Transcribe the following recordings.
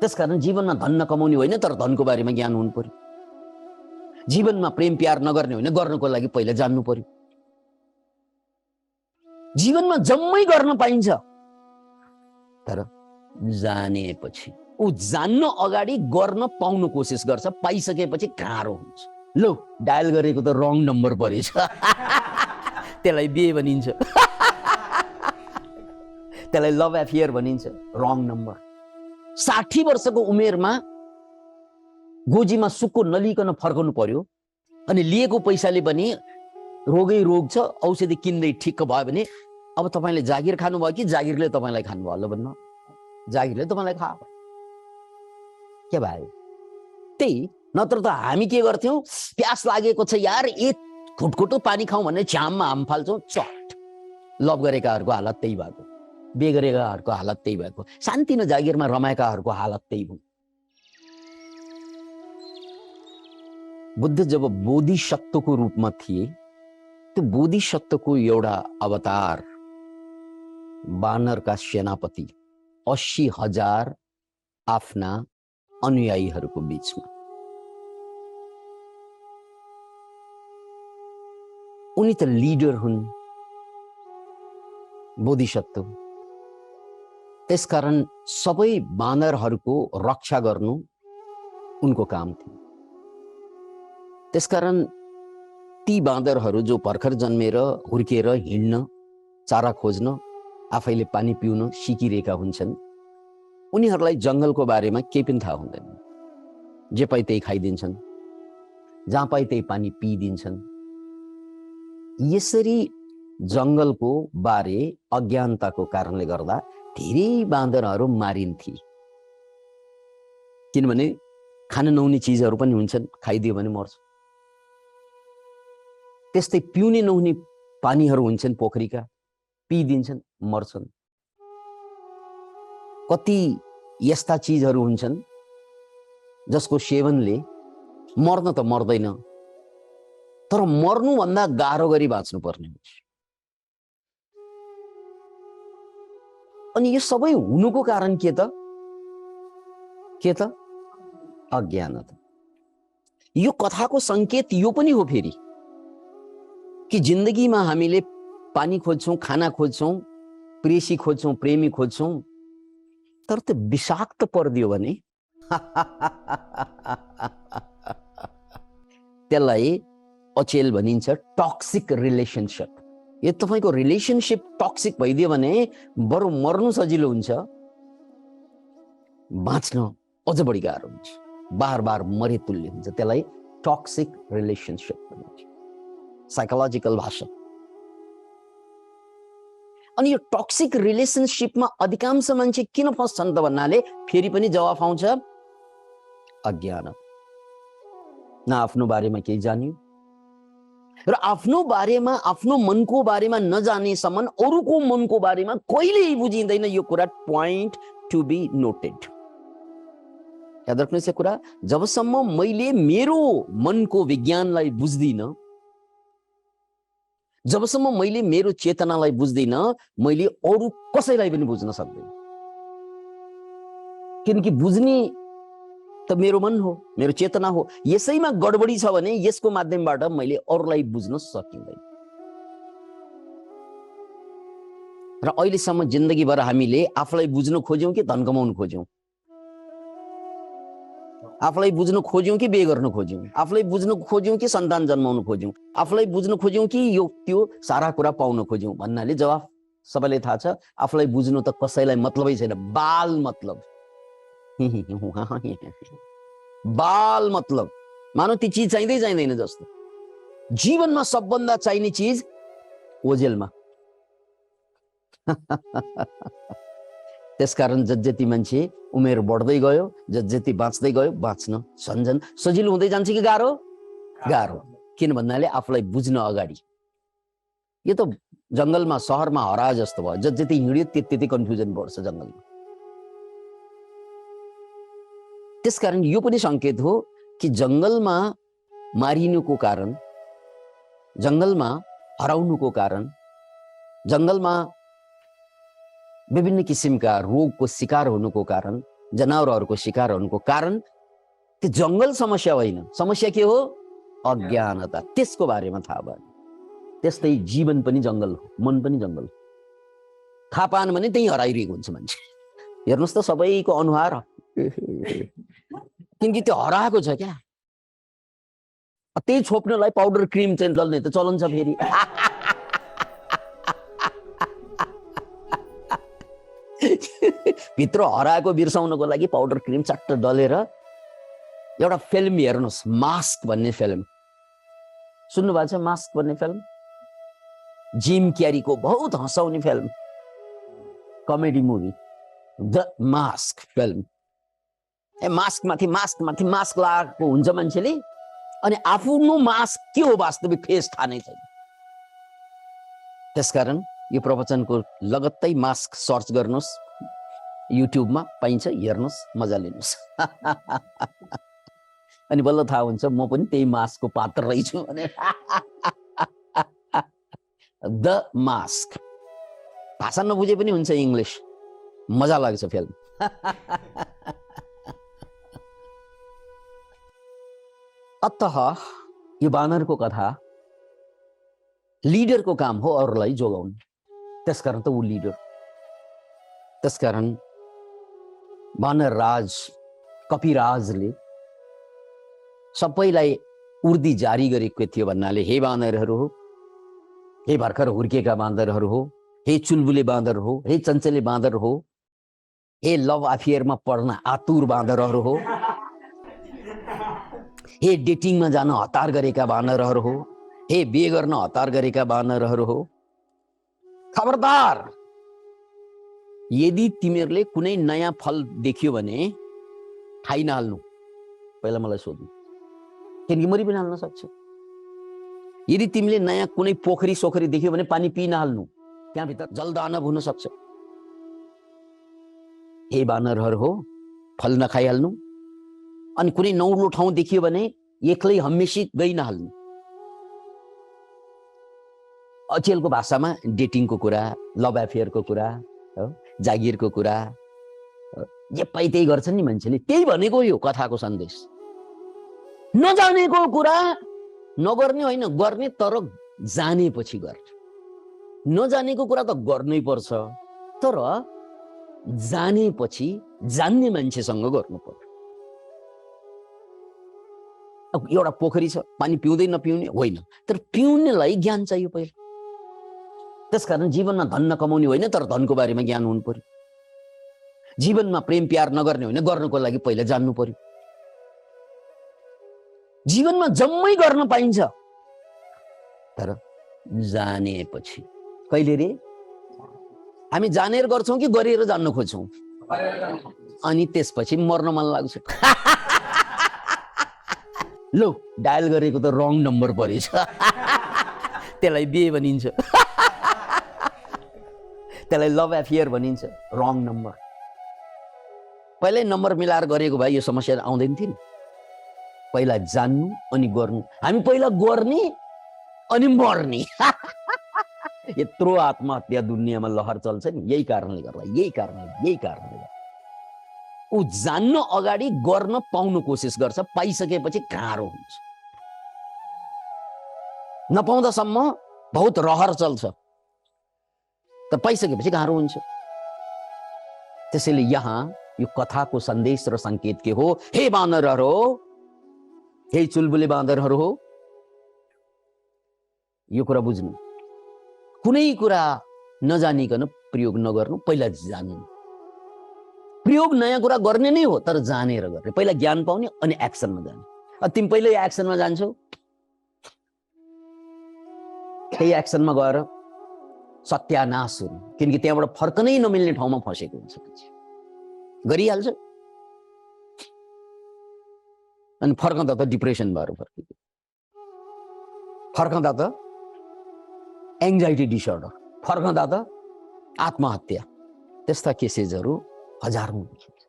त्यसकारण जीवनमा धन नकमाउने होइन, तर धनको बारेमा ज्ञान हुनु पर्यो। जीवनमा प्रेम प्यार नगर्ने होइन, गर्नको लागि पहिला जान्नु पर्यो। जीवनमा जम्मै गर्न पाइन्छ, तर जानेपछि ऊ जान्न अगाडि गर्न पाउन कोसिस गर्छ, पाइसकेपछि गाह्रो हुन्छ। लो डायल गरेको त रङ नम्बर परेछ, त्यसलाई बिहे भनिन्छ, त्यसलाई लभ एफेयर भनिन्छ, रङ नम्बर। 60 वर्षको उमेरमा गोजीमा सुक्को नलिकन फर्कनु पर्यो, अनि लिएको पैसाले पनि रोगै रोग छ, औषधि किन्दै ठिक्क भयो भने अब तपाईले जागिर खानुभयो कि जागिरले तपाईलाई खानुभयो? ल भन्नु, जागिरले तपाईलाई खायो, के भयो? त्यही नत्र त हामी के गर्थ्यौं, प्यास लागेको छ यार, एक घुटघुटो पानी खाउँ भन्ने छ्याममा हाम फाल्छौँ, चट। लभ गरेकाहरूको हालत त्यही भएको, बे गरेकाहरूको हालत त्यही भएको, शान्ति न जागिरमा रमाएकाहरूको हालत त्यही भयो। बुद्ध जब बोधिसत्वको रूपमा थिए, त्यो बोधिसत्वको एउटा अवतार बानरका सेनापति 80,000 आफ्ना अनुयायीहरूको बीचमा, उनी त लिडर हुन्, बोधिसत्व। त्यसकारण सबै बानरहरूको रक्षा गर्नु उनको काम थियो। त्यसकारण ती बाँदरहरू जो भर्खर जन्मेर हुर्केर हिँड्न, चारा खोज्न, आफैले पानी पिउन सिकिरहेका हुन्छन्, उनीहरूलाई जंगलको बारेमा केही पनि थाहा हुँदैन। जे पाइ त्यही खाइदिन्छन्, जहाँ पाइ त्यही पानी पिइदिन्छन्। यसरी जंगलको बारे अज्ञानताको कारणले गर्दा धेरै बाँदरहरू मारिन्थे, किनभने खान नहुने चिजहरू पनि हुन्छन्, खाइदियो भने मर्छ। त्यस्तै पिउने नहुने पानीहरू हुन्छन् पोखरीका, पिइदिन्छन्, मर्छन्। कति यस्ता चिजहरू हुन्छन् जसको सेवनले मर्न त मर्दैन, तर मर्नुभन्दा गाह्रो गरी बाँच्नु पर्ने हुन्छ। अनि यो सबै हुनुको कारण के त? अज्ञानता। यो कथाको संकेत यो पनि हो फेरि कि जिन्दगीमा हामीले पानी खोज्छौं, खाना खोज्छौं, प्रेसी खोज्छौं, प्रेमी खोज्छौं, तर त्यो विषाक्त पर्दियो भने त्यसलाई अचेल भनिन्छ, टक्सिक रिलेसनशिप। यो तपाईको रिलेसनशिप टक्सिक भइदियो भने बरु मर्नु सजिलो हुन्छ, बाँच्न अझ बढी गाह्रो हुन्छ, बार बार मरे तुल्य हुन्छ। त्यसलाई टक्सिक रिलेसनशिप भनिन्छ, साइकोलोजिकल भाषा। अनि यो टक्सिक रिलेसनशिपमा अधिकांश मान्छे किन फस्छन् त भन्नाले फेरि पनि जवाफ आउँछ, अज्ञान। न आफ्नो बारेमा केही जान्यो, र आफ्नो बारेमा, आफ्नो मनको बारेमा नजानेसम्म अरूको मनको बारेमा कहिल्यै बुझिँदैन। यो कुरा पोइन्ट टु बी नोटेड। याद राख्नुहोस् यो कुरा, जबसम्म मैले मेरो मनको विज्ञानलाई बुझ्दिन, जबसम्म मैले मेरो चेतनालाई बुझ्दिन, मैले अरू कसैलाई पनि बुझ्न सक्दैन। किनकि बुझ्ने त मेरो मन हो, मेरो चेतना हो। यसैमा गडबडी छ भने यसको माध्यमबाट मैले अरूलाई बुझ्न सकिँदैन। र अहिलेसम्म जिन्दगीभर हामीले आफूलाई बुझ्न खोज्यौं कि धन कमाउन खोज्यौं? आफूलाई बुझ्न खोज्यौं कि बिहे गर्न खोज्यौं? आफूलाई बुझ्न खोज्यौं कि सन्तान जन्माउन खोज्यौं? आफूलाई बुझ्न खोज्यौं कि यो त्यो सारा कुरा पाउन खोज्यौं? भन्नाले जवाफ सबैलाई थाहा छ, आफूलाई बुझ्नु त कसैलाई मतलबै छैन। बाल मतलब, बाल मतलब, मानौ ती चिज चाहिँदै चाहिँदैन जस्तो। जीवनमा सबभन्दा चाहिने चिज ओजेलमा। त्यसकारण जति मान्छे उमेर बढ्दै गयो, जति बाँच्दै गयो, बाँच्न झन्झन सजिलो हुँदै जान्छ कि गाह्रो? गाह्रो। किन भन्नाले आफूलाई बुझ्न अगाडि। यो त जंगलमा, शहरमा हरा जस्तो भयो, जति हिँड्यो त्यति कन्फ्युजन बढ्छ जंगलमा। त्यसकारण यो पनि संकेत हो कि जंगलमा मारिनुको कारण, जंगलमा हराउनुको कारण, जंगलमा विभिन्न किसिमका रोगको शिकार हुनुको कारण जनावरहरूको शिकार हुनुको कारण त्यो जङ्गल समस्या होइन, समस्या के हो? अज्ञानता। त्यसको बारेमा थाहा भयो। त्यस्तै जीवन पनि जङ्गल हो, मन पनि जङ्गल हो। थाहा पाएन भने त्यही हराइरहेको हुन्छ मान्छे। हेर्नुहोस् त सबैको अनुहार, किनकि त्यो हराएको छ क्या। त्यही छोप्नलाई पाउडर क्रिम चाहिँ दल्ने त चलन छ फेरि। भित्र हराएको बिर्साउनको लागि पाउडर क्रिम चट्ट दलेर एउटा फिल्म हेर्नुहोस्, मास्क भन्ने फिल्म सुन्नु भएको छ? मास्क भन्ने फिल्म जिम क्यारीको बहुत हँसाउने film, comedy movie, the mask film. Mask माथि मास्क माथि मास्क लगाएको हुन्छ मान्छेले, अनि आफ्नो मास्क के हो वास्तविक फेस थाहा नै छैन। त्यसकारण यो प्रवचनको लगत्तै मास्क सर्च गर्नुहोस्, युट्युबमा पाइन्छ, हेर्नुहोस्, मजा लिनुहोस्। अनि बल्ल थाहा हुन्छ म पनि त्यही मास्कको पात्र रहेछु भने। द मास्क भाषा नबुझे पनि हुन्छ, इङ्ग्लिस, मजा लाग्छ फिल्म। अतः यो बानरको कथा लिडरको काम हो अरूलाई जोगाउनु, त्यसकारण त ऊ लिडर। त्यसकारण बानर राज कपिराजले सबैलाई उर्दी जारी गरेको थियो भन्नाले, हे बानरहरू हो, हे भर्खर हुर्केका बाँदरहरू हो, हे चुलबुले बाँदर हो, हे चञ्चले बाँदर हो, हे लभ अफेयरमा पढ्न आतुर बाँदरहरू हो, हे डेटिङमा जान हतार गरेका बानरहरू हो, हे बिहे गर्न हतार गरेका बानरहरू हो, खबरदार, यदि तिमीहरूले कुनै नयाँ फल देख्यो भने खाइ नहाल्नु। पहिला मलाई सोध्नु, किनकि मरि पनि हाल्न सक्छ। यदि तिमीले नयाँ कुनै पोखरी सोखरी देख्यो भने पानी पिइ नहाल्नु, त्यहाँभित्र जलदानव हुन सक्छ। हे बानरहरू हो, फल नखाइहाल्नु। अनि कुनै नौलो ठाउँ देखियो भने एक्लै हमेसी गइ नहाल्नु। अचेलको भाषामा डेटिङको कुरा, लभ एफेयरको कुरा, जागिरको कुरा, जे पाइ त्यही गर्छन् नि मान्छेले, त्यही भनेको यो कथाको सन्देश। नजानेको कुरा नगर्ने होइन, गर्ने, तर जानेपछि गर्ने। नजानेको कुरा त गर्नै पर्छ, तर जानेपछि जान्ने मान्छेसँग गर्नु पर्छ। अब एउटा पोखरी छ, पानी पिउँदै नपिउने होइन, तर पिउनेलाई ज्ञान चाहियो पहिला। त्यसकारण जीवनमा धन नकमाउने होइन, तर धनको बारेमा ज्ञान हुनु पर्यो। जीवनमा प्रेम प्यार नगर्ने होइन, गर्नको लागि पहिला जान्नु पर्यो। जीवनमा जम्मै गर्न पाइन्छ, तर जानेपछि। कहिले रे? हामी जानेर गर्छौं कि गरेर जान्न खोज्छौं? अनि त्यसपछि मर्न मन लाग्छ। लो, डायल गरेको त रङ नम्बर परेछ। त्यसलाई बिहे भनिन्छ, त्यसलाई लभ एफेयर भनिन्छ, रङ नम्बर। पहिल्यै नम्बर मिलाएर गरेको भए यो समस्या आउँदैन थियो नि। पहिला जान्नु अनि गर्नु। हामी पहिला गर्ने अनि मर्ने। यत्रो आत्महत्या दुनियाँमा लहर चल्छ नि, यही कारणले गर्दा, यही कारणले। ऊ जान्न अगाडि गर्न पाउनु कोसिस गर्छ, पाइसकेपछि गाह्रो हुन्छ। नपाउँदासम्म बहुत रहर चल्छ, तर पाइसकेपछि गाह्रो हुन्छ। त्यसैले यहाँ यो कथाको सन्देश र संकेत के हो? हे बानरहरू हो, हे चुलबुले बाँदरहरू हो, यो कुरा बुझ्नु। कुनै कुरा नजानिकन प्रयोग नगर्नु, पहिला जान्नु। प्रयोग नयाँ कुरा गर्ने नै हो, तर जानेर गर्ने। पहिला ज्ञान पाउने अनि एक्सनमा जाने। अब तिमी पहिल्यै एक्सनमा जान्छौ, त्यही एक्सनमा गएर सत्यानाश हुनु, किनकि त्यहाँबाट फर्कनै नमिल्ने ठाउँमा फसेको हुन्छ। गरिहाल्छ अनि फर्कँदा त डिप्रेसन भएर फर्किन्छ, फर्कँदा त एङ्जाइटी डिसअर्डर, फर्कँदा त आत्महत्या। त्यस्ता केसेसहरू हजारौं देखिन्छ।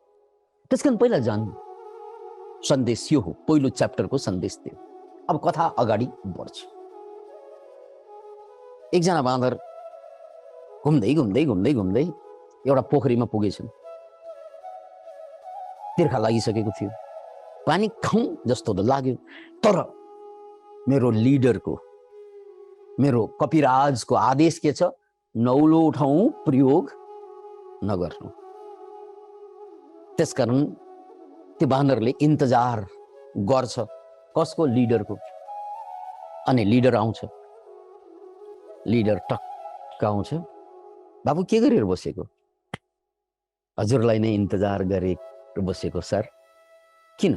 त्यसकारण पहिला जान्नु। सन्देश यो हो, पहिलो च्याप्टरको सन्देश थियो। अब कथा अगाडि बढ्छ। एकजना बाँदर घुम्दै घुम्दै घुम्दै घुम्दै एउटा पोखरीमा पुगेछन्। तिर्खा लागिसकेको थियो, पानी खाउँ जस्तो त लाग्यो। तर मेरो लिडरको, मेरो कपिराजको आदेश के छ? नौलो उठाउँ, प्रयोग नगर्नु। त्यसकारण त्यो बाँदरले इन्तजार गर्छ। कसको? लिडरको। अनि लिडर आउँछ, लिडर टक्क आउँछ, बाबु के गरेर बसेको? हजुरलाई नै इन्तजार गरेर बसेको सर। किन?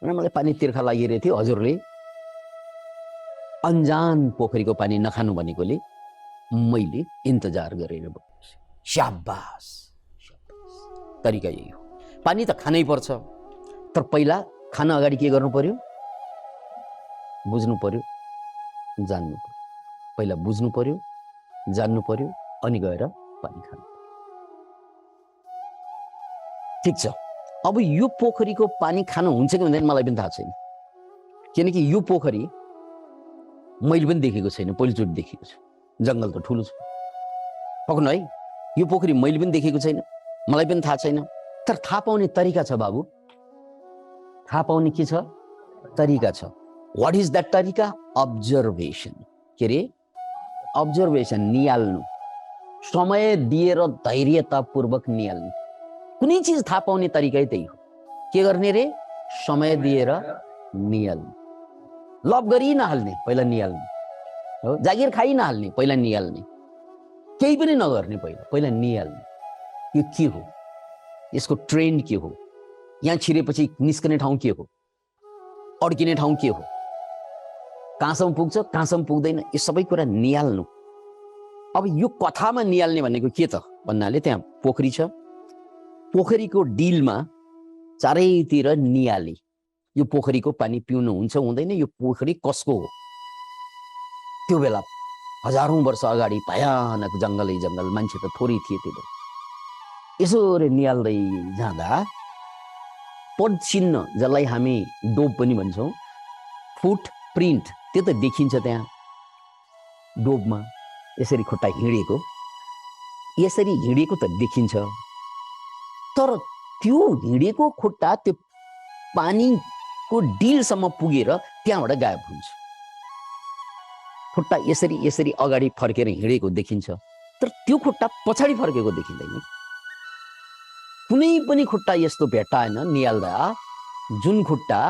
मलाई पानी तिर्खा लागिरहेको थियो, हजुरले अन्जान पोखरीको पानी नखानु भनेकोले मैले इन्तजार गरेर बसेँ। शाबास, तरिका यही हो। पानी त खानै पर्छ, तर पहिला खान अगाडि के गर्नु पर्यो? बुझ्नु पर्यो, जान्नु पर्यो। पहिला बुझ्नु पर्यो, जान्नु पर्यो, अनि गएर पानी खानु। ठिक छ, अब यो पोखरीको पानी खानु हुन्छ कि हुँदैन मलाई पनि थाहा छैन, किनकि यो पोखरी मैले पनि देखेको छैन, पहिलोचोटि देखेको छु। जङ्गल त ठुलो छ, पक्नु है। यो पोखरी मैले पनि देखेको छैन, मलाई पनि थाहा छैन, तर थाहा पाउने तरिका छ बाबु। थाहा पाउने के छ? तरिका छ। वाट इज द्याट तरिका? अब्जर्भेसन। के अरे? अब्जर्भेसन, निहाल्नु। समय दिएर धैर्यतापूर्वक निहाल्नु। कुनै चिज थाहा पाउने तरिकै त्यही हो। के गर्ने रे? समय दिएर निहाल्नु। लभ गरी नहाल्ने, पहिला निहाल्ने हो। जागिर खाइ नहाल्ने, पहिला निहाल्ने। केही पनि नगर्ने, पहिला निहाल्ने। यो के हो? यसको ट्रेन्ड के हो? यहाँ छिरेपछि निस्कने ठाउँ के हो? अड्किने ठाउँ के हो? कहाँसम्म पुग्छ, कहाँसम्म पुग्दैन, यो सबै कुरा निहाल्नु। अब यो कथामा निहाल्ने भनेको के त भन्नाले, त्यहाँ पोखरी छ, पोखरीको डिलमा चारैतिर निहाले यो पोखरीको पानी पिउनु हुन्छ हुँदैन, यो पोखरी कसको हो। त्यो बेला हजारौं वर्ष अगाडि भयानक जङ्गलै जङ्गल, मान्छे त थोरै थिए त्यो बेला। यसरी निहाल्दै जाँदा पद चिन्ह, जसलाई हामी डोब पनि भन्छौँ, फुट प्रिन्ट, त्यो त देखिन्छ त्यहाँ डोबमा। यसरी खुट्टा हिँडेको, यसरी हिँडेको त देखिन्छ, तर त्यो हिँडेको खुट्टा त्यो पानीको डिलसम्म पुगेर त्यहाँबाट गायब हुन्छ। खुट्टा यसरी यसरी अगाडि फर्केर हिँडेको देखिन्छ, तर त्यो खुट्टा पछाडि फर्केको देखिँदैन। कुनै पनि खुट्टा यस्तो भेट्टाएन निहाल्दा जुन खुट्टा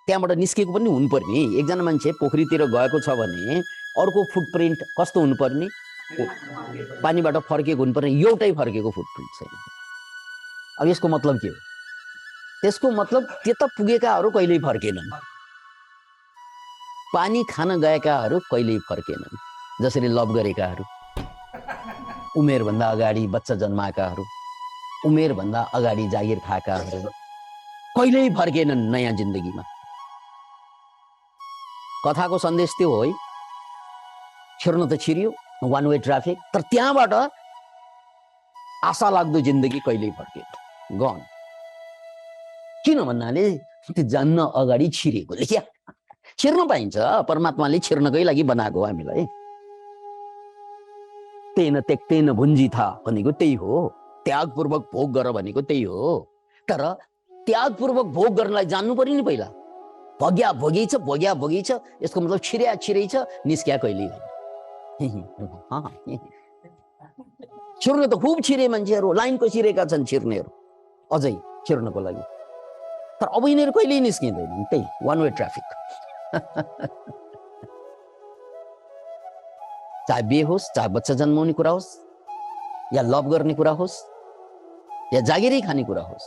त्यहाँबाट निस्केको पनि हुनुपर्ने। एकजना मान्छे पोखरीतिर गएको छ भने अर्को फुटप्रिन्ट कस्तो हुनुपर्ने? पानीबाट फर्केको हुनुपर्ने, एउटै फर्केको फुटप्रिन्ट छैन। अब यसको मतलब के हो? त्यसको मतलब त्यता पुगेकाहरू कहिल्यै फर्केनन्, पानी खान गएकाहरू कहिल्यै फर्केनन्। जसरी लभ गरेकाहरू, उमेरभन्दा अगाडि बच्चा जन्माएकाहरू, उमेरभन्दा अगाडि जागिर खाएकाहरू कहिल्यै फर्केनन् नयाँ जिन्दगीमा। कथाको सन्देश त्यो हो है। छिर्न त छिरियो, वान वे ट्राफिक, तर त्यहाँबाट आशा लाग्दो जिन्दगी कहिल्यै फर्केन, गन। किन भन्नाले त्यो जान्न अगाडि छिरेकोले। क्या छिर्न पाइन्छ? परमात्माले छिर्नकै लागि बनाएको हो हामीलाई। तेन त्यक्तेन भुञ्जी था भनेको त्यही हो, त्यागपूर्वक भोग गर भनेको त्यही हो। तर त्यागपूर्वक भोग गर्नलाई जान्नु पर्यो नि पहिला। भोग्या भोगै छ, भोग्या भोगै छ, यसको मतलब छिर्या छिरै छ, निस्क्या कहिल्यै होइन। छिर्न त खुब छिरे मान्छेहरू, लाइनको छिरेका छन् छिर्नेहरू अझै छिर्नको लागि, तर अब यिनीहरू कहिल्यै निस्किँदैनन्। त्यही वान वे ट्राफिक। चाहे बिहे होस्, चाहे बच्चा जन्माउने कुरा होस्, या लभ गर्ने कुरा होस्, या जागिरै खाने कुरा होस्।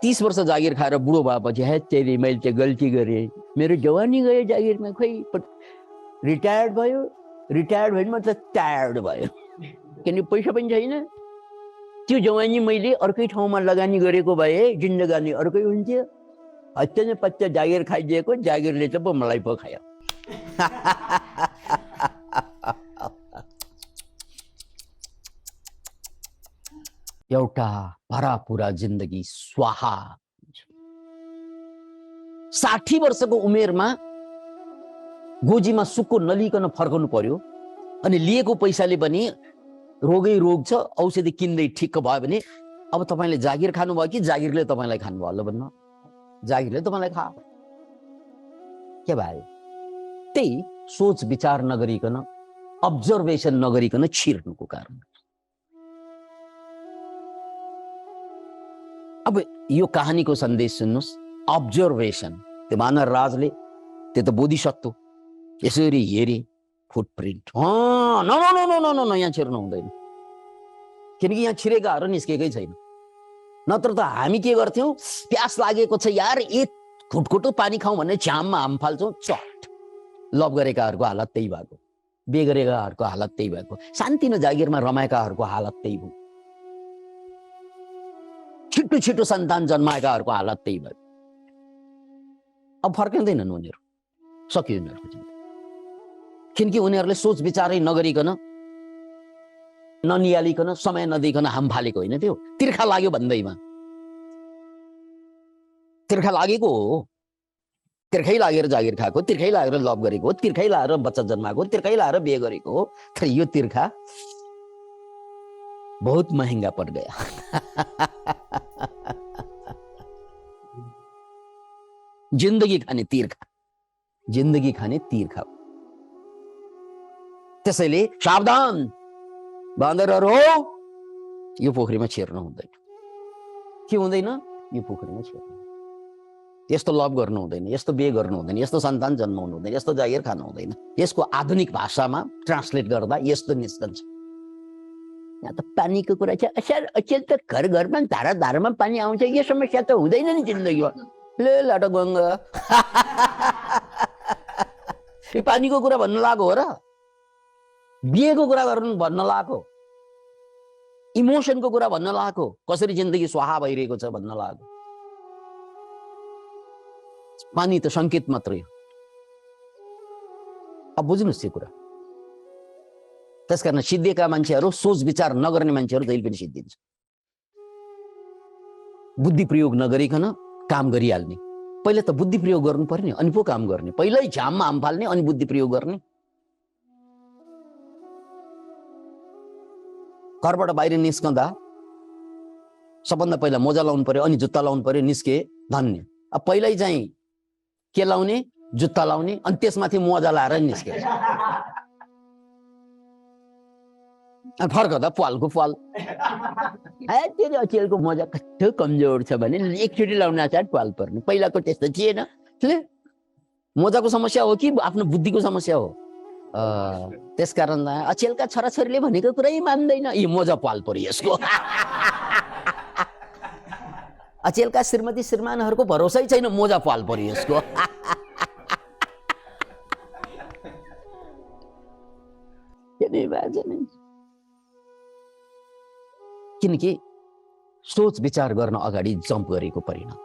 30 वर्ष जागिर खाएर बुढो भएपछि हे तेरी मैले त्यो गल्ती गरेँ, मेरो जवानी गयो जागिरमा, खोइ रिटायर्ड भयो, रिटायर्ड भयो मतलब टायर्ड भयो, किनकि पैसा पनि छैन। त्यो जवानी मैले अर्कै ठाउँमा लगानी गरेको भए जिन्दगानी अर्कै हुन्थ्यो। हत्या न पत्या जागिर खाइदिएको, जागिरले त मलाई पो खायो। एउटा भरापुरा जिन्दगी स्वाहा। 60 वर्षको उमेरमा गोजीमा सुक्को नलिकन फर्कनु पर्यो, अनि लिएको पैसाले पनि रोगै रोग छ, औषधि किन्दै ठिक्क भयो भने अब तपाईँले जागिर खानुभयो कि जागिरले तपाईँलाई खानुभयो? ल भन्नु, जागिरले तपाईँलाई खा के भयो? त्यही सोच विचार नगरिकन, अब्जर्भेसन नगरिकन छिर्नुको कारण। अब यो कहानीको सन्देश सुन्नुहोस्, अब्जर्भेसन। त्यो वानर राजले, त्यो त बोधिसत्व, यसरी हेरे फुटप्रिन्ट, यहाँ छिर्नु हुँदैन, किनकि यहाँ छिरेकाहरू निस्केकै छैन। नत्र त हामी के गर्थ्यौं, प्यास लागेको छ यार, एक खुटखुटो पानी खाउँ भन्ने झ्याममा हाम फाल्छौँ, चट। लभ गरेकाहरूको हालत त्यही भएको, बे गरेकाहरूको हालत त्यही भएको, शान्ति न जागिरमा रमाएकाहरूको हालत त्यही भयो, छिटो छिटो सन्तान जन्माएकाहरूको हालत त्यही भयो। अब फर्किँदैनन् उनीहरू, सकियो उनीहरूको जिन्दगी, किनकि उनीहरूले सोच विचारै नगरिकन, ननिहालिकन, समय नदिकन हाम फालेको होइन, त्यो तिर्खा लाग्यो भन्दैमा। तिर्खा लागेको हो, तिर्खै लागेर जागिर खाएको, तिर्खै लागेर लभ गरेको, तिर्खै लागेर बच्चा जन्माएको, तिर्खै लागेर बिहे गरेको हो। तर यो तिर्खा बहुत महंगा पड़ गया। जिन्दगी खाने तिर्खा, जिन्दगी खाने तिर्खा। त्यसैले सावधान बाँदरहरू हो, यो पोखरीमा छिर्नु हुँदैन। के हुँदैन? यो पोखरीमा छिर्नु, यस्तो लभ गर्नु हुँदैन, यस्तो बिहे गर्नु हुँदैन, यस्तो सन्तान जन्माउनु हुँदैन, यस्तो जागिर खानु हुँदैन। यसको आधुनिक भाषामा ट्रान्सलेट गर्दा यस्तो निस्कन्छ। यहाँ त पानीको कुरा छ, सर अचेल त घर घरमा धारा धारामा पानी आउँछ, यो समस्या त हुँदैन नि जिन्दगीमा। ले लाटो गङ्गा। यो पानीको कुरा भन्न लागेको हो र? बिहेको कुरा गर्नु भन्न लागेको, इमोसनको कुरा भन्न लागेको, कसरी जिन्दगी स्वाहा भइरहेको छ भन्न लागेको। पानी त संकेत मात्रै हो। अब बुझ्नुहोस् यो कुरा। त्यसकारण सिद्धिएका मान्छेहरू, सोच विचार नगर्ने मान्छेहरू जहिले पनि सिद्धिन्छ। बुद्धि प्रयोग नगरिकन काम गरिहाल्ने। पहिले त बुद्धि प्रयोग गर्नु पर्ने, अनि पो काम गर्ने। पहिल्यै झ्याममा हाम फाल्ने, अनि बुद्धि प्रयोग गर्ने। घरबाट बाहिर निस्कँदा सबभन्दा पहिला मोजा लाउनु पर्यो, अनि जुत्ता लाउनु पर्यो, निस्के धन्य। अब पहिल्यै चाहिँ के लाउने? जुत्ता लाउने, अनि त्यसमाथि मोजा लाएर निस्के। अनि फर्कदा पालको पाल। तेरो अचेलको मोजा कस्तो कमजोर छ भने एकचोटि लाउन साथ पाल पर्ने। पहिलाको त्यस्तो थिएन। मोजाको समस्या हो कि आफ्नो बुद्धिको समस्या हो? त्यसकारण अचेलका छोराछोरीले भनेको कुरै मान्दैन, यो मोजा पाल पर्यो यसको। अचेलका श्रीमती श्रीमानहरूको भरोसै छैन, मोजा पाल पर्यो यसको। किनकि सोच विचार गर्न अगाडि जम्प गरेको परिणाम।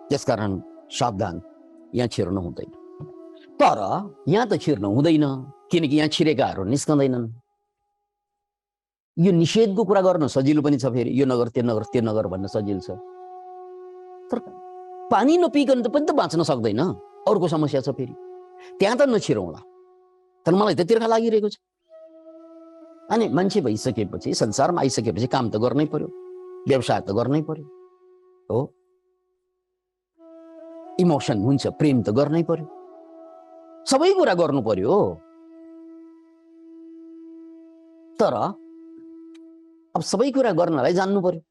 त्यसकारण सावधान, यहाँ छिर्नु हुँदैन। तर यहाँ त छिर्नु हुँदैन, किनकि यहाँ छिरेकाहरू निस्कँदैनन्। यो निषेधको कुरा गर्न सजिलो पनि छ, फेरि यो नगर त्यो नगर त्यो नगर भन्न सजिलो छ। तर पानी नपिकन पनि त बाँच्न सक्दैन, अर्को समस्या छ फेरि। त्यहाँ त नछिरौँला, तर मलाई त तिर्खा लागिरहेको छ। अनि मान्छे भइसकेपछि, संसारमा आइसकेपछि काम त गर्नै पर्यो, व्यवसाय त गर्नै पर्यो हो, इमोसन हुन्छ, प्रेम त गर्नै पर्यो, सबै कुरा गर्नु पर्यो। तर अब सबै कुरा गर्नलाई जान्नु पर्यो।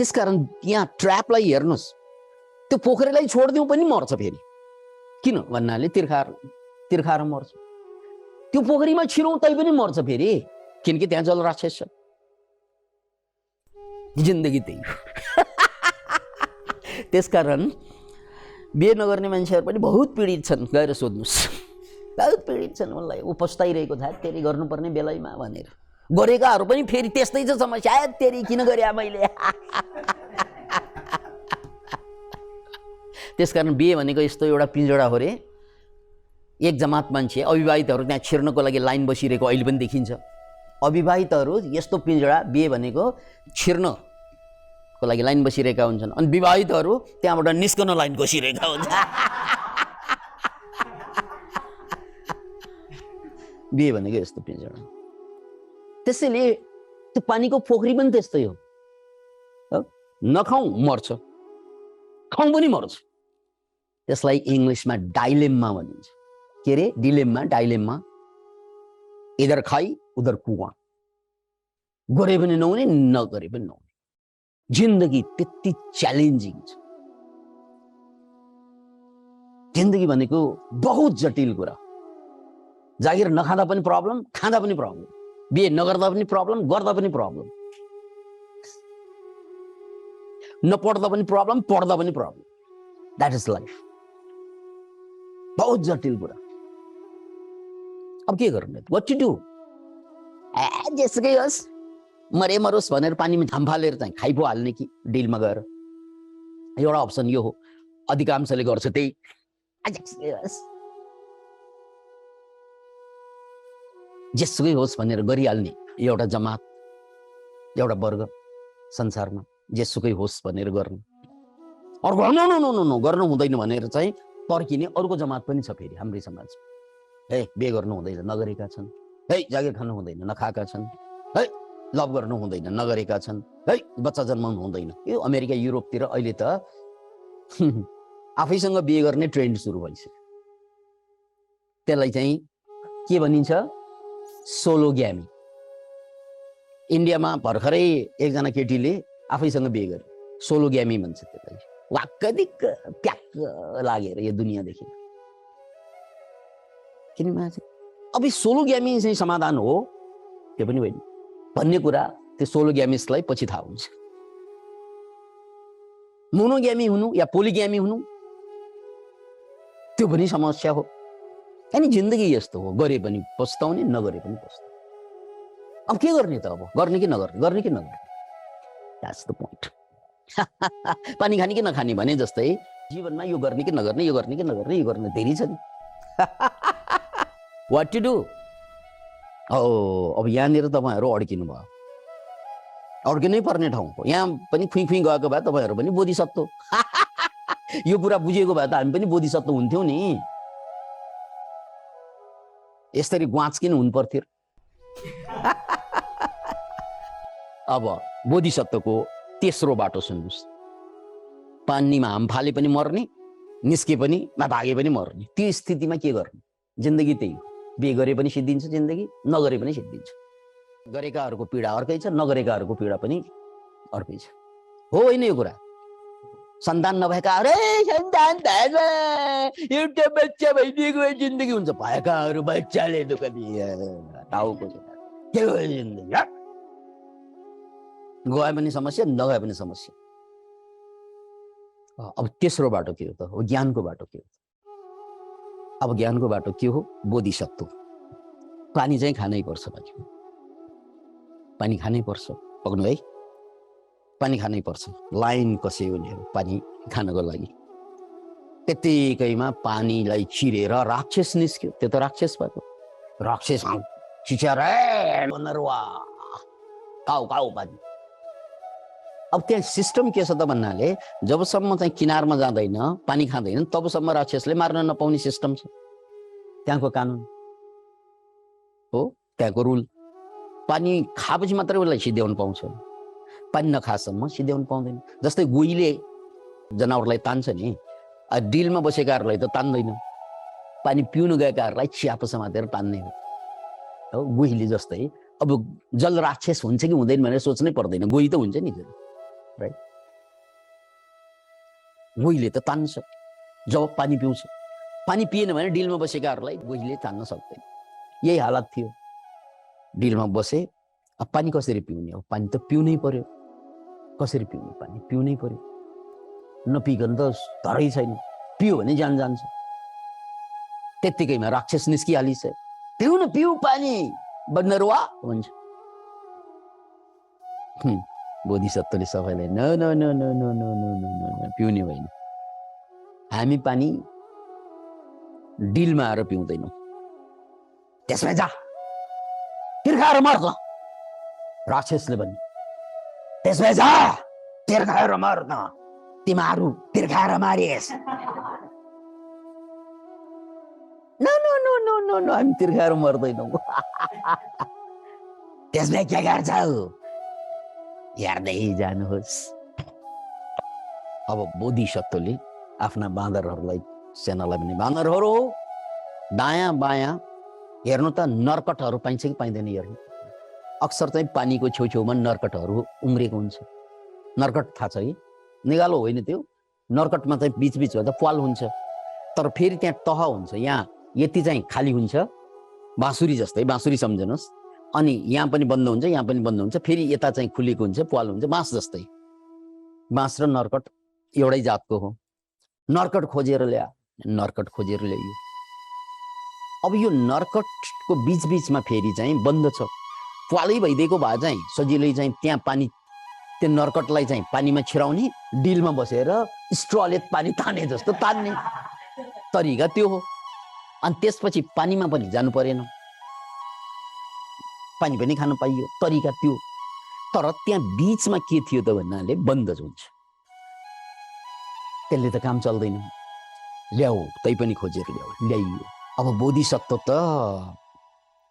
त्यसकारण यहाँ ट्र्यापलाई हेर्नुहोस्, त्यो पोखरीलाई छोडिदिउँ पनि मर्छ फेरि। किन भन्नाले तिर्खाएर मर्छ। त्यो पोखरीमा छिरौँ तै पनि मर्छ फेरि, किनकि त्यहाँ जलराक्षस छ। जिन्दगी त्यही हो। त्यसकारण बिहे नगर्ने मान्छेहरू पनि बहुत पीडित छन्, गएर सोध्नुहोस्। बहुत पीडित छन्, उनलाई ऊ पस्ताइरहेको थाहा तेरी गर्नुपर्ने बेलैमा भनेर। गरेकाहरू पनि फेरि त्यस्तै छ समस्या, तेरी किन गरे मैले। त्यसकारण बिहे भनेको यस्तो एउटा पिंजडा हो रे। एक जमात मान्छे अविवाहितहरू त्यहाँ छिर्नको लागि लाइन बसिरहेको अहिले पनि देखिन्छ। अविवाहितहरू यस्तो पिंजडा, बिहे भनेको छिर्नको लागि लाइन बसिरहेका हुन्छन्, अनि विवाहितहरू त्यहाँबाट निस्कन लाइन बसिरहेका हुन्छ। बिहे भनेको यस्तो पिंजडा। त्यसैले त्यो पानीको पोखरी पनि त्यस्तै हो, नखाउँ मर्छ, खाउँ पनि मर्छ। त्यसलाई इङ्ग्लिसमा डाइलेम्मा भनिन्छ। के अरे? डिलेम्मा, डाइलेम्मा। इधर खाई उधर कुवा, गरे पनि नहुने, नगरे पनि नहुने। जिन्दगी त्यति च्यालेन्जिङ छ। जिन्दगी भनेको बहुत जटिल कुरा। जागिर नखाँदा पनि प्रब्लम, खाँदा पनि प्रब्लम, बिहे नगर्दा पनि प्रब्लम, गर्दा पनि प्रब्लम, नपढ्दा पनि प्रब्लम, पढ्दा पनि प्रब्लम। That is life. बहुत जटिल कुरा। अब के गर्ने? What to do? जेसुकै होस्, मरे मरोस् भनेर पानीमा झाम फालेर चाहिँ खाइ पो हाल्ने कि डिलमा गएर? एउटा अप्सन यो हो, अधिकांशले गर्छ त्यही। जेसुकै होस् भनेर गरिहाल्ने एउटा जमात, एउटा वर्ग संसारमा, जेसुकै होस् भनेर गर्ने। अर्को no no no no no गर्नु हुँदैन भनेर चाहिँ पर्किने अर्को जमात पनि छ फेरि हाम्रै समाजमा। हे बे गर्नु हुँदैन, नगरेका छन्। है जागिर खानु हुँदैन, नखाएका छन्। है लभ गर्नु हुँदैन, नगरेका छन्। है बच्चा जन्माउनु हुँदैन। यो अमेरिका युरोपतिर अहिले त आफैसँग बिहे गर्ने ट्रेन्ड सुरु भइसक्यो। त्यसलाई चाहिँ के भनिन्छ? सोलोग्यामी। इन्डियामा भर्खरै एकजना केटीले आफैसँग बिहे गरे, सोलोग्यामी भन्छ त्यसलाई। वाक्क दिक्क प्याक्क लागेर यो दुनियाँदेखि। किन अब सोलोग्यामी चाहिँ समाधान हो त्यो पनि होइन भन्ने कुरा त्यो सोलोग्यामिस्टलाई पछि थाहा हुन्छ। मोनोग्यामी हुनु या पोलिग्यामी हुनु त्यो पनि समस्या हो। अनि जिन्दगी यस्तो हो, गरे पनि पस्ताउने, नगरे पनि पस्ताउने। अब के गर्ने त? अब गर्ने कि नगर्ने, गर्ने कि नगर्ने? That's the point. पानी खाने कि नखाने भने जस्तै जीवनमा यो गर्ने कि नगर्ने, यो गर्ने कि नगर्ने, यो गर्ने धेरै छ नि। What to do? अब यहाँनिर तपाईँहरू अड्किनु भयो, अड्किनै पर्ने ठाउँ हो। यहाँ पनि खुइ खुइ गएको भए तपाईँहरू पनि बोधिसत्व। यो कुरा बुझेको भए त हामी पनि बोधिसत्व हुन्थ्यौँ नि। यसरी ग्वाच किन हुनु पर्थ्यो? अब बोधिसत्वको तेस्रो बाटो सुन्नुहोस्। पानीमा हाम फाले पनि मर्ने, निस्के पनि भागे पनि मर्ने। त्यो स्थितिमा के गर्ने? जिन्दगी त्यही हो। बिहे गरे पनि सिद्धिन्छ जिन्दगी, नगरे पनि सिद्धिन्छ। गरेकाहरूको पीडा अर्कै छ, नगरेकाहरूको पीडा पनि अर्कै छ। हो होइन यो कुरा? सन्तान नभएकाहरू सन्तान भएमा एउटा बच्चा भइदिएको भए जिन्दगी हुन्छ, भएकाहरू बच्चाले दुःख दिए टाउको के हो जिन्दगी? गए पनि समस्या, नगए पनि समस्या। अब तेस्रो बाटो के हो त? हो ज्ञानको बाटो के हो? अब ज्ञानको बाटो के हो? बोधिसत्व। पानी चाहिँ खानै पर्छ भाइ, पानी खानै पर्छ। पक्नु है, पानी खानै पर्छ। लाइन कस्यो उनीहरू पानी खानको लागि। त्यतिकैमा पानीलाई चिरेर राक्षस निस्क्यो। त्यो त राक्षस भएको। राक्षस चिचेर काउ काउ पानी। अब त्यहाँ सिस्टम के छ त भन्नाले जबसम्म चाहिँ किनारमा जाँदैन, पानी खाँदैन, तबसम्म राक्षसले मार्न नपाउने सिस्टम छ। त्यहाँको कानुन हो, त्यहाँको रुल। पानी खाएपछि मात्रै उसलाई सिध्याउनु पाउँछ, पानी नखासम्म सिध्याउनु पाउँदैन। जस्तै गोहीले जनावरलाई तान्छ नि, डिलमा बसेकाहरूलाई त तान्दैन। पानी पिउनु गएकाहरूलाई चियाप समातेर तान्ने हो गोहीले। जस्तै अब जल राक्षस हुन्छ कि हुँदैन भनेर सोच्नै पर्दैन, गोही त हुन्छ नि, राइट? गोहीले त तान्छ जब पानी पिउँछ। पानी पिएन भने डिलमा बसेकाहरूलाई गोहीले तान्न सक्दैन। यही हालत थियो। डिलमा बसे, अब पानी कसरी पिउने? अब पानी त पिउनै पर्यो। कसरी पिउने? पानी पिउनै पर्यो। नपिकन त धरै छैन। पियो भने ज्यान जान्छ। त्यत्तिकैमा राक्षस निस्किहालिछ। पिउ न, पिउ पानी बन्नरुवा भन्छ। बोधिसत्वले सबैलाई न न न न न न न पिउने होइन। हामी पानी डिलमा आएर पिउँदैनौँ। त्यसमा जा तिर्खाएर मर्छ राक्षसले भन्ने। त्यसमा जा तिर्खाएर मर्न, तिमीहरू तिर्खाएर मारिएस्। न न न न न न हामी तिर्खाएर मर्दैनौँ। त्यसमा के गर्छौ? हेर्दै जानुहोस्। अब बोधिसत्वले आफ्ना बाँदरहरूलाई सेनालाई भने, बाँदरहरू दायाँ बायाँ हेर्नु त नर्कटहरू पाइन्छ कि पाइँदैन हेर्नु। अक्सर चाहिँ पानीको छेउछेउमा नर्कटहरू उम्रेको हुन्छ। नर्कट थाहा छ कि? निगालो होइन त्यो, नर्कटमा चाहिँ बिचबिचमा त प्वाल हुन्छ, तर फेरि त्यहाँ तह हुन्छ। यहाँ यति चाहिँ खाली हुन्छ, बाँसुरी जस्तै, बाँसुरी सम्झनुहोस्। अनि यहाँ पनि बन्द हुन्छ, यहाँ पनि बन्द हुन्छ, फेरि यता चाहिँ खुलेको हुन्छ, प्वाल हुन्छ, बाँस जस्तै। बाँस र नर्कट एउटै जातको हो। नर्कट खोजेर ल्यायो, नर्कट खोजेर ल्याइयो। अब यो नर्कटको बिचबिचमा फेरि चाहिँ बन्द छ, प्वालै भइदिएको भए चाहिँ सजिलै चाहिँ त्यहाँ पानी, त्यो नर्कटलाई चाहिँ पानीमा छिराउने, डिलमा बसेर स्ट्रले पानी ताने जस्तो तान्ने तरिका त्यो हो। अनि त्यसपछि पानीमा पनि जानु परेन, पानी पनि खान पाइयो, तरिका त्यो। तर त्यहाँ बिचमा के थियो त भन्नाले बन्द हुन्छ, त्यसले त काम चल्दैन। ल्याऊ, तै पनि खोजेर ल्याइयो। अब बोधिसत्व त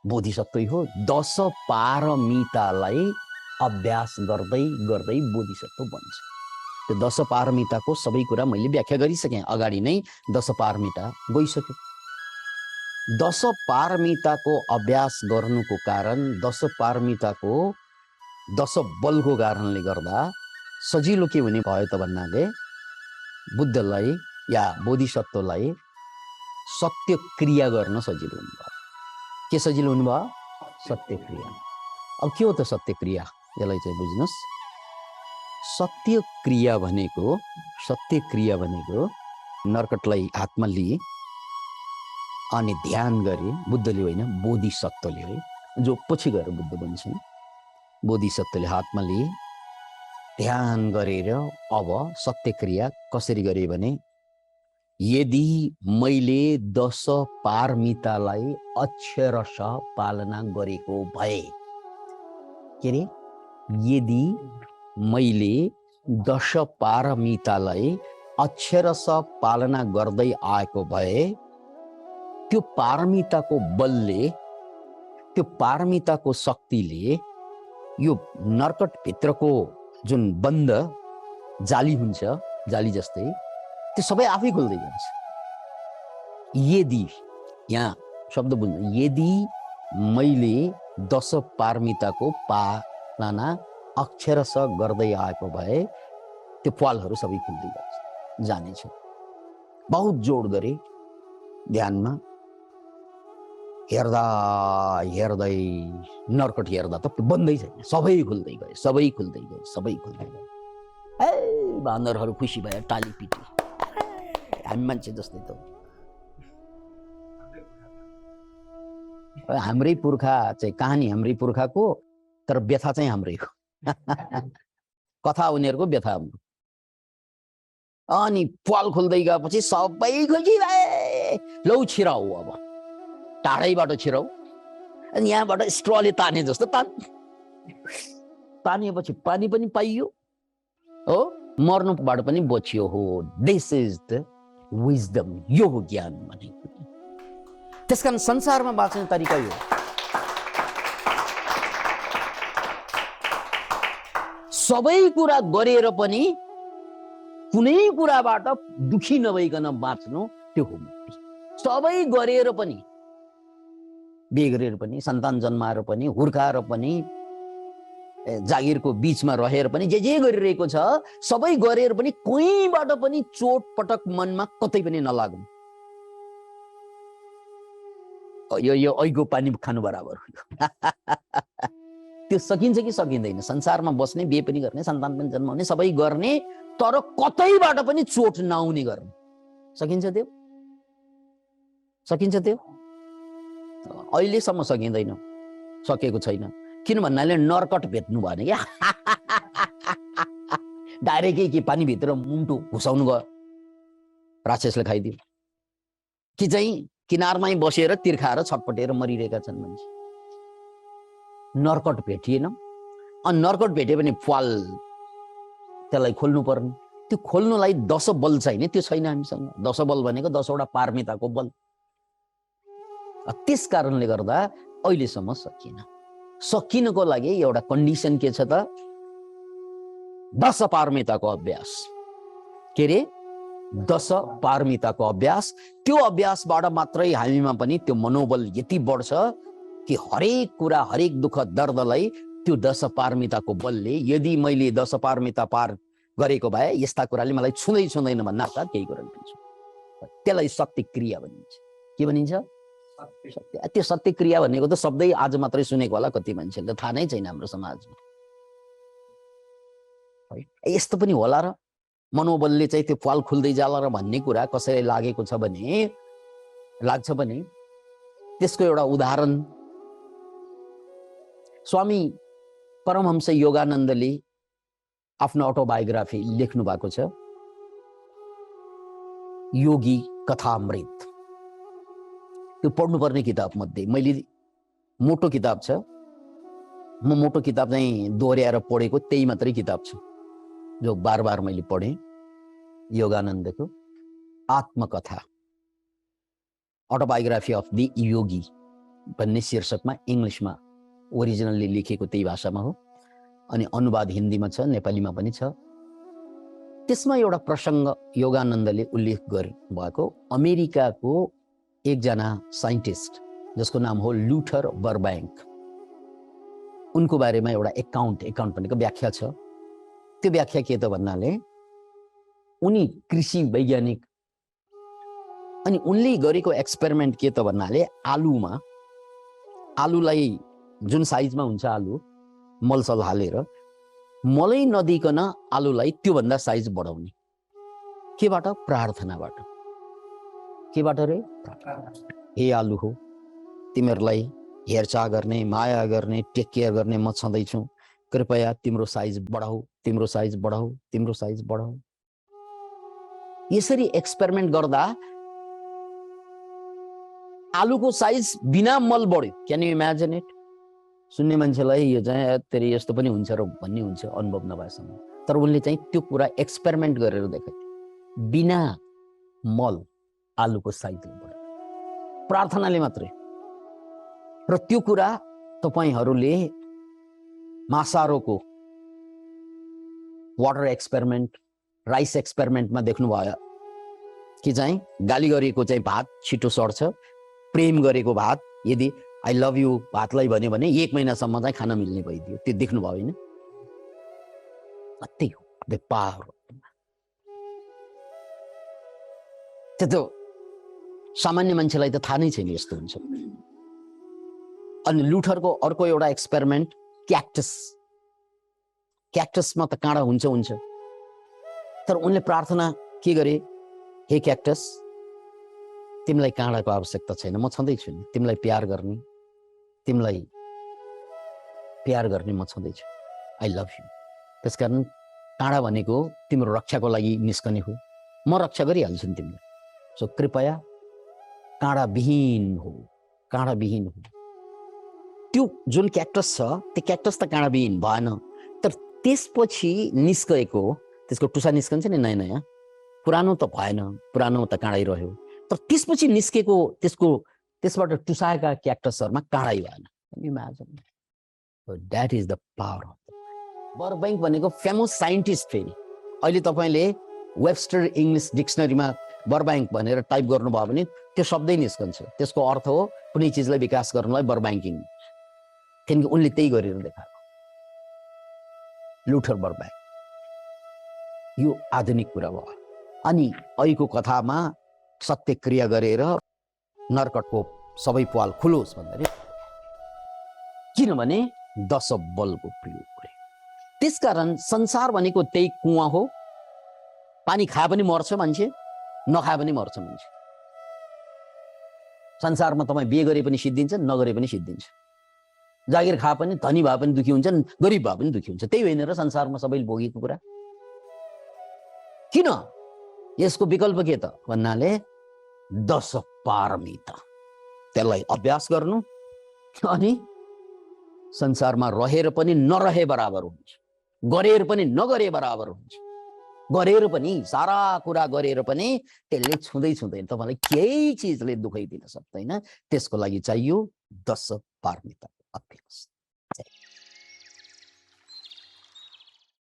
बोधिसत्वै हो। 10 पारमितालाई अभ्यास गर्दै गर्दै बोधिसत्व बन्छ। त्यो 10 पारमिताको सबै कुरा मैले व्याख्या गरिसकेँ अगाडि नै। 10 पारमिता गइसक्यो। 10 पारमिताको अभ्यास गर्नुको कारण, 10 पारमिताको 10 बलको कारणले गर्दा सजिलो के हुने भयो त भन्नाले बुद्धलाई या बोधिसत्वलाई सत्य क्रिया गर्न सजिलो हुनुभयो। के सजिलो हुनुभयो? सत्य क्रिया। अब के हो त सत्य क्रिया? यसलाई चाहिँ बुझ्नुहोस्। सत्य क्रिया भनेको नर्कटलाई हातमा लिए अनि ध्यान गरे। बुद्धले होइन, बोधिसत्वले है, जो पछि गएर बुद्ध बन्छन्। बोधिसत्वले हातमा लिए, ध्यान गरेर अब सत्य क्रिया कसरी गरे भने, यदि मैले 10 पारमितालाई अक्षरशः पालना गरेको भए, के रे, यदि मैले 10 पारमितालाई अक्षरशः पालना गर्दै आएको भए, त्यो पारमिताको बलले, त्यो पारमिताको शक्तिले यो नर्कट भित्रको जुन बन्द जाली हुन्छ, जाली जस्तै, त्यो सबै आफै खुल्दै जान्छ। यदि, यहाँ शब्द बुझ्नु, यदि मैले 10 पारमिताको पालना अक्षरशः गर्दै आएको भए, त्यो प्वालहरू सबै खुल्दै जानेछ। बहुत जोड गरे ध्यानमा, हेर्दा हेर्दै नर्कट हेर्दा त बन्दै छैन, सबै खुल्दै गए, सबै खुल्दै गए, सबै खुल्दै गए। ए बाँदरहरू खुसी भए, टाली पिटी, हामी मान्छे जस्तै त हाम्रै पुर्खा चाहिँ, कहानी हाम्रै पुर्खाको, तर व्यथा चाहिँ हाम्रै हो। कथा उनीहरूको, व्यथा हाम्रो। अनि प्वाल खुल्दै गएपछि सबै खुसी भए, लौ छिराउ, अब टाढैबाट छिराउ। अनि यहाँबाट स्ट्रले ताने जस्तो तानिएपछि पानी पनि पाइयो हो, मर्नुबाट पनि बचियो हो। दिस इज द विजडम, यो हो ज्ञान भनेको। त्यसकारण संसारमा बाँच्ने तरिका यो। सबै कुरा गरेर पनि कुनै कुराबाट दुखी नभइकन बाँच्नु, त्यो हो मुक्ति। सबै गरेर पनि, बिहे गरेर पनि, सन्तान जन्माएर पनि, हुर्काएर पनि, जागिरको बीचमा रहेर पनि, जे गरिरहेको छ सबै गरेर पनि कहीँबाट पनि चोट पटक मनमा कतै पनि नलाग्नु। यो ऐगो पानी खानु बराबर हो। त्यो सकिन्छ कि सकिँदैन? संसारमा बस्ने, बिहे पनि गर्ने, सन्तान पनि जन्माउने, सबै गर्ने, तर कतैबाट पनि चोट नआउने गर्ने, सकिन्छ त्यो? सकिन्छ त्यो? अहिलेसम्म सकिँदैन, सकेको छैन। किन भन्नाले नर्कट भेट्नु भने क्या, डाइरेक्टै के पानीभित्र मुन्टो घुसाउनु गयो, राक्षसले खाइदियो। कि चाहिँ किनारमै बसेर तिर्खाएर छटपटेर मरिरहेका छन् मान्छे। नर्कट भेटिएन। अनि नर्कट भेट्यो भने प्वाल त्यसलाई खोल्नु पर्ने। त्यो खोल्नुलाई 10 बल चाहिने, त्यो छैन हामीसँग। 10 बल भनेको 10 वटा पारमिताको बल। त्यस कारणले गर्दा अहिलेसम्म सकिएन। सकिनको लागि एउटा कन्डिसन के छ त? दश पारमिताको अभ्यास, के रे दश पारमिताको अभ्यास। त्यो अभ्यासबाट मात्रै हामीमा पनि त्यो मनोबल यति बढ्छ कि हरेक कुरा, हरेक दुःख दर्दलाई त्यो दश पारमिताको बलले, यदि मैले दश पारमिता पार गरेको भए यस्ता कुराले मलाई छुँदै छुँदैन भन्ने अर्थात केही कुरा भनिन्छ। त्यसलाई सत्य क्रिया भनिन्छ। के भनिन्छ? सत्य। त्यो सत्य क्रिया भनेको त शब्दै आज मात्रै सुनेको होला कति मान्छेले, थाहा नै छैन हाम्रो समाजमा। यस्तो पनि होला र मनोबलले चाहिँ त्यो पाल खुल्दै जाला र भन्ने कुरा कसैलाई लागेको छ भने, लाग्छ भने त्यसको एउटा उदाहरण स्वामी परमहंस योगानन्दले आफ्नो अटोबायोग्राफी लेख्नु भएको छ, योगी कथामृत। त्यो पढ्नुपर्ने किताब मध्ये मैले, मोटो किताब छ, म मोटो किताब चाहिँ दोहोऱ्याएर पढेको त्यही मात्रै किताब छ जो बार बार मैले पढेँ। योगानन्दको आत्मकथा, अटोबायोग्राफी अफ द योगी भन्ने शीर्षकमा इङ्ग्लिसमा ओरिजिनल्ली लेखिएको त्यही भाषामा हो, अनि अनुवाद हिन्दीमा छ, नेपालीमा पनि छ। त्यसमा एउटा प्रसङ्ग योगानन्दले उल्लेख गर्नु भएको, अमेरिकाको एकजना साइन्टिस्ट जसको नाम हो लुथर बर्ब्याङ्क, उनको बारेमा एउटा एकाउन्ट भनेको व्याख्या छ। त्यो व्याख्या के त भन्नाले उनी कृषि वैज्ञानिक, अनि उनले गरेको एक्सपेरिमेन्ट के त भन्नाले आलुलाई जुन साइजमा हुन्छ आलु मलसल हालेर, मलै नदिकन आलुलाई त्योभन्दा साइज बढाउने। केबाट? प्रार्थनाबाट। केबाट रे? हे आलु हो, तिमीहरूलाई हेरचाह गर्ने, माया गर्ने, टेक केयर गर्ने म छँदैछु, कृपया तिम्रो साइज बढाऊ, तिम्रो साइज बढाऊ, तिम्रो साइज बढाऊ। यसरी एक्सपेरिमेन्ट गर्दा आलुको साइज बिना मल बढ्यो। Can you imagine it? सुन्ने मान्छेलाई यो चाहिँ तेरि यस्तो पनि हुन्छ र भन्ने हुन्छ अनुभव नभएसम्म, तर उनले चाहिँ त्यो कुरा एक्सपेरिमेन्ट गरेर देखाए, बिना मल आलुको साइज बढ्यो, प्रार्थनाले मात्रै। र त्यो कुरा तपाईहरूले मासारोको वाटर एक्सपेरिमेन्ट, राइस एक्सपेरिमेन्टमा देख्नुभयो कि चाहिँ गाली गरेको चाहिँ भात छिटो सर्छ, प्रेम गरेको भात यदि आई लभ यु भातलाई भन्यो भने 1 महिनासम्म चाहिँ खान मिल्ने भइदियो। त्यो देख्नुभयो होइन? त्यही हो द पावर। त्यो त सामान्य मान्छेलाई त थाहा नै छैन यस्तो हुन्छ। अनि लुथरको अर्को एउटा एक्सपेरिमेन्ट, क्याक्टसमा त काँडा हुन्छ, तर उनले प्रार्थना के गरे, हे क्याक्टस, तिमीलाई काँडाको आवश्यकता छैन, म छँदैछु नि, तिमीलाई प्यार गर्ने म छँदैछु, आई लभ यु। त्यसकारण काँडा भनेको तिम्रो रक्षाको लागि निस्कने हो, म रक्षा गरिहाल्छु नि तिमीलाई, सो कृपया काँडाविहीन हो। त्यो जुन क्याक्टस छ, त्यो क्याक्टस त काँडाविहीन भएन, तर त्यसपछि निस्केको, त्यसको टुसा निस्कन्छ नि नयाँ, पुरानो त भएन, पुरानो त काँडै रह्यो, तर त्यसपछि निस्केको त्यसबाट टुसाएका क्याक्टसहरुमा काँडै भएन। That is the power of Burbank भनेको फेमस साइन्टिस्ट। फेरि अहिले तपाईले वेबस्टर इङ्ग्लिश डिक्सनरीमा बर्ब्याङ्क भनेर टाइप गर्नुभयो भने त्यो शब्दै निस्कन्छ, त्यसको अर्थ हो कुनै चिजलाई विकास गर्नलाई बर्ब्याङ्किङ, किनकि उनले त्यही गरेर देखाएको। लुथर बर्ब्याङ्क, यो आधुनिक कुरा भयो। अनि अहिलेको कथामा सत्य क्रिया गरेर नरकटको सबै पाल खुलोस् भन्दै, किनभने 10 बलको प्रयोग गरे। त्यसकारण संसार भनेको त्यही कुवा हो, पानी खाए पनि मर्छ मान्छे, नखाए पनि मर्छ मान्छे। संसारमा तपाईँ बिहे गरे पनि सिद्धिन्छ, नगरे पनि सिद्धिन्छ, जागिर खाए पनि, धनी भए पनि दुखी हुन्छ, गरिब भए पनि दुखी हुन्छ। त्यही होइन र संसारमा सबैले भोगेको कुरा? किन? यसको विकल्प के त भन्नाले 10 पारमिता, त्यसलाई अभ्यास गर्नु, अनि संसारमा रहेर पनि नरहे बराबर हुन्छ, गरेर पनि नगरे बराबर हुन्छ। गरेर पनि सारा कुरा गरेर पनि त्यसले छुँदैन, तपाईलाई केही चिजले दुखै दिन सक्दैन। त्यसको लागि चाहियो 10 पारमिता अभ्यास।